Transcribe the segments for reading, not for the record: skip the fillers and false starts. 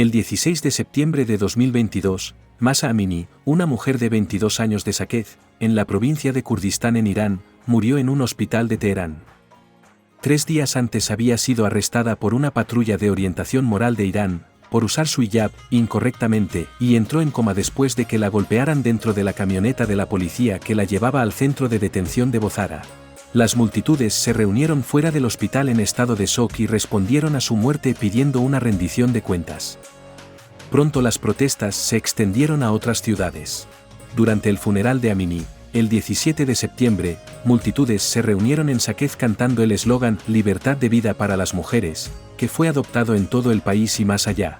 El 16 de septiembre de 2022, Mahsa Amini, una mujer de 22 años de Saqqez, en la provincia de Kurdistán en Irán, murió en un hospital de Teherán. 3 días antes había sido arrestada por una patrulla de orientación moral de Irán, por usar su hijab incorrectamente, y entró en coma después de que la golpearan dentro de la camioneta de la policía que la llevaba al centro de detención de Bozara. Las multitudes se reunieron fuera del hospital en estado de shock y respondieron a su muerte pidiendo una rendición de cuentas. Pronto las protestas se extendieron a otras ciudades. Durante el funeral de Amini, el 17 de septiembre, multitudes se reunieron en Saqqez cantando el eslogan «Libertad de vida para las mujeres», que fue adoptado en todo el país y más allá.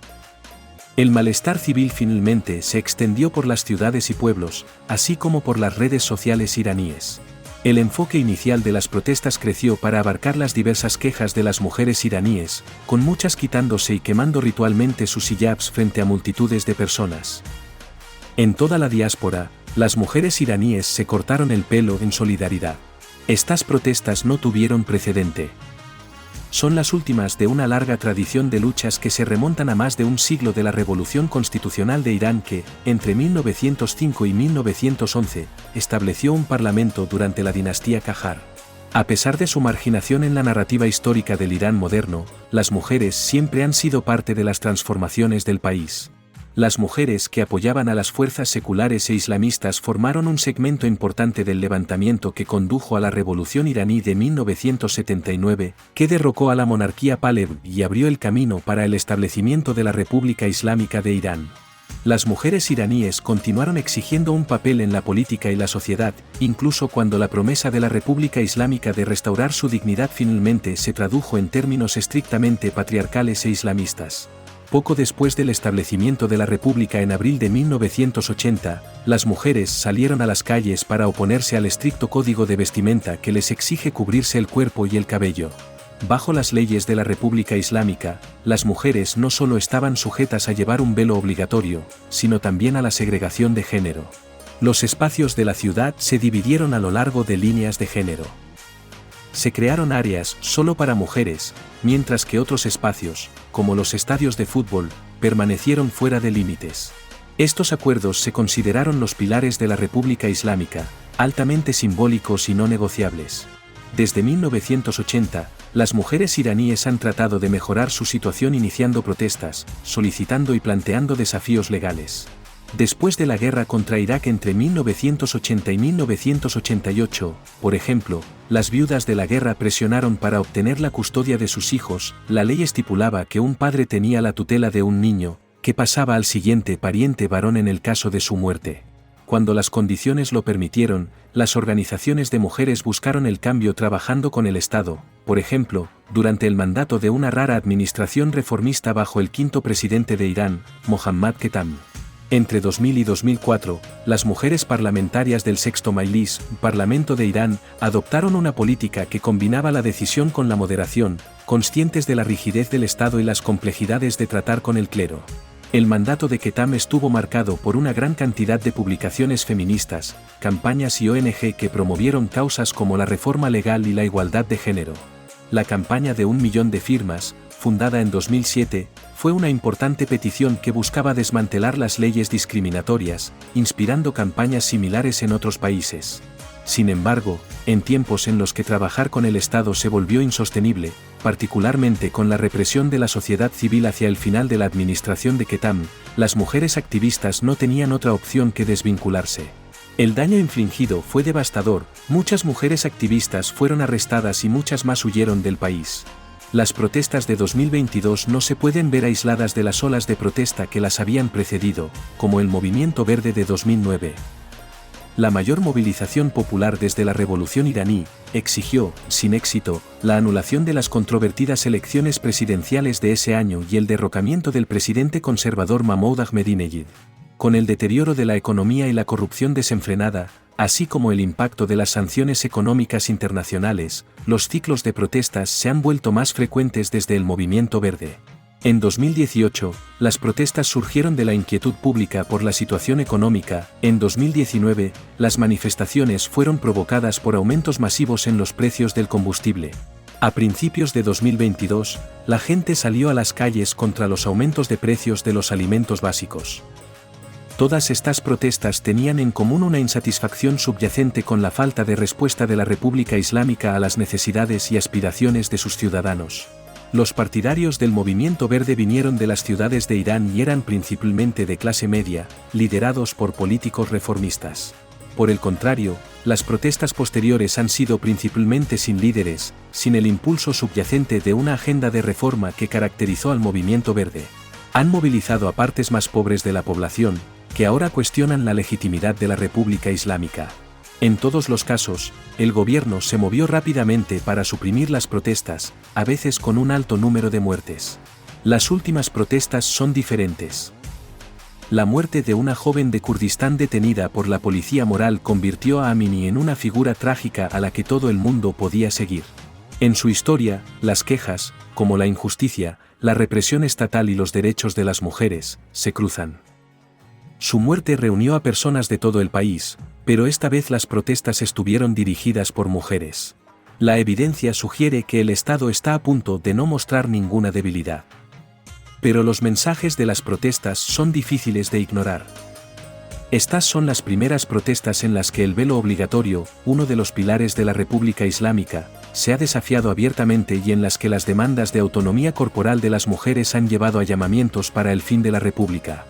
El malestar civil finalmente se extendió por las ciudades y pueblos, así como por las redes sociales iraníes. El enfoque inicial de las protestas creció para abarcar las diversas quejas de las mujeres iraníes, con muchas quitándose y quemando ritualmente sus hijabs frente a multitudes de personas. En toda la diáspora, las mujeres iraníes se cortaron el pelo en solidaridad. Estas protestas no tuvieron precedente. Son las últimas de una larga tradición de luchas que se remontan a más de un siglo de la Revolución Constitucional de Irán que, entre 1905 y 1911, estableció un parlamento durante la dinastía Qajar. A pesar de su marginación en la narrativa histórica del Irán moderno, las mujeres siempre han sido parte de las transformaciones del país. Las mujeres que apoyaban a las fuerzas seculares e islamistas formaron un segmento importante del levantamiento que condujo a la Revolución iraní de 1979, que derrocó a la monarquía Pahlaví y abrió el camino para el establecimiento de la República Islámica de Irán. Las mujeres iraníes continuaron exigiendo un papel en la política y la sociedad, incluso cuando la promesa de la República Islámica de restaurar su dignidad finalmente se tradujo en términos estrictamente patriarcales e islamistas. Poco después del establecimiento de la República en abril de 1980, las mujeres salieron a las calles para oponerse al estricto código de vestimenta que les exige cubrirse el cuerpo y el cabello. Bajo las leyes de la República Islámica, las mujeres no solo estaban sujetas a llevar un velo obligatorio, sino también a la segregación de género. Los espacios de la ciudad se dividieron a lo largo de líneas de género. Se crearon áreas solo para mujeres, mientras que otros espacios, como los estadios de fútbol, permanecieron fuera de límites. Estos acuerdos se consideraron los pilares de la República Islámica, altamente simbólicos y no negociables. Desde 1980, las mujeres iraníes han tratado de mejorar su situación iniciando protestas, solicitando y planteando desafíos legales. Después de la guerra contra Irak entre 1980 y 1988, por ejemplo, las viudas de la guerra presionaron para obtener la custodia de sus hijos. La ley estipulaba que un padre tenía la tutela de un niño, que pasaba al siguiente pariente varón en el caso de su muerte. Cuando las condiciones lo permitieron, las organizaciones de mujeres buscaron el cambio trabajando con el Estado, por ejemplo, durante el mandato de una rara administración reformista bajo el quinto presidente de Irán, Mohammad Khatami. Entre 2000 y 2004, las mujeres parlamentarias del Sexto Majlis, Parlamento de Irán, adoptaron una política que combinaba la decisión con la moderación, conscientes de la rigidez del Estado y las complejidades de tratar con el clero. El mandato de Khatami estuvo marcado por una gran cantidad de publicaciones feministas, campañas y ONG que promovieron causas como la reforma legal y la igualdad de género. La campaña de 1 millón de firmas, fundada en 2007, fue una importante petición que buscaba desmantelar las leyes discriminatorias, inspirando campañas similares en otros países. Sin embargo, en tiempos en los que trabajar con el Estado se volvió insostenible, particularmente con la represión de la sociedad civil hacia el final de la administración de Khatami, las mujeres activistas no tenían otra opción que desvincularse. El daño infligido fue devastador, muchas mujeres activistas fueron arrestadas y muchas más huyeron del país. Las protestas de 2022 no se pueden ver aisladas de las olas de protesta que las habían precedido, como el Movimiento Verde de 2009. La mayor movilización popular desde la Revolución iraní exigió, sin éxito, la anulación de las controvertidas elecciones presidenciales de ese año y el derrocamiento del presidente conservador Mahmoud Ahmadinejad. Con el deterioro de la economía y la corrupción desenfrenada, así como el impacto de las sanciones económicas internacionales, los ciclos de protestas se han vuelto más frecuentes desde el Movimiento Verde. En 2018, las protestas surgieron de la inquietud pública por la situación económica. En 2019, las manifestaciones fueron provocadas por aumentos masivos en los precios del combustible. A principios de 2022, la gente salió a las calles contra los aumentos de precios de los alimentos básicos. Todas estas protestas tenían en común una insatisfacción subyacente con la falta de respuesta de la República Islámica a las necesidades y aspiraciones de sus ciudadanos. Los partidarios del movimiento verde vinieron de las ciudades de Irán y eran principalmente de clase media, liderados por políticos reformistas. Por el contrario, las protestas posteriores han sido principalmente sin líderes, sin el impulso subyacente de una agenda de reforma que caracterizó al movimiento verde. Han movilizado a partes más pobres de la población, que ahora cuestionan la legitimidad de la República Islámica. En todos los casos, el gobierno se movió rápidamente para suprimir las protestas, a veces con un alto número de muertes. Las últimas protestas son diferentes. La muerte de una joven de Kurdistán detenida por la policía moral convirtió a Amini en una figura trágica a la que todo el mundo podía seguir. En su historia, las quejas, como la injusticia, la represión estatal y los derechos de las mujeres, se cruzan. Su muerte reunió a personas de todo el país, pero esta vez las protestas estuvieron dirigidas por mujeres. La evidencia sugiere que el Estado está a punto de no mostrar ninguna debilidad. Pero los mensajes de las protestas son difíciles de ignorar. Estas son las primeras protestas en las que el velo obligatorio, uno de los pilares de la República Islámica, se ha desafiado abiertamente y en las que las demandas de autonomía corporal de las mujeres han llevado a llamamientos para el fin de la República.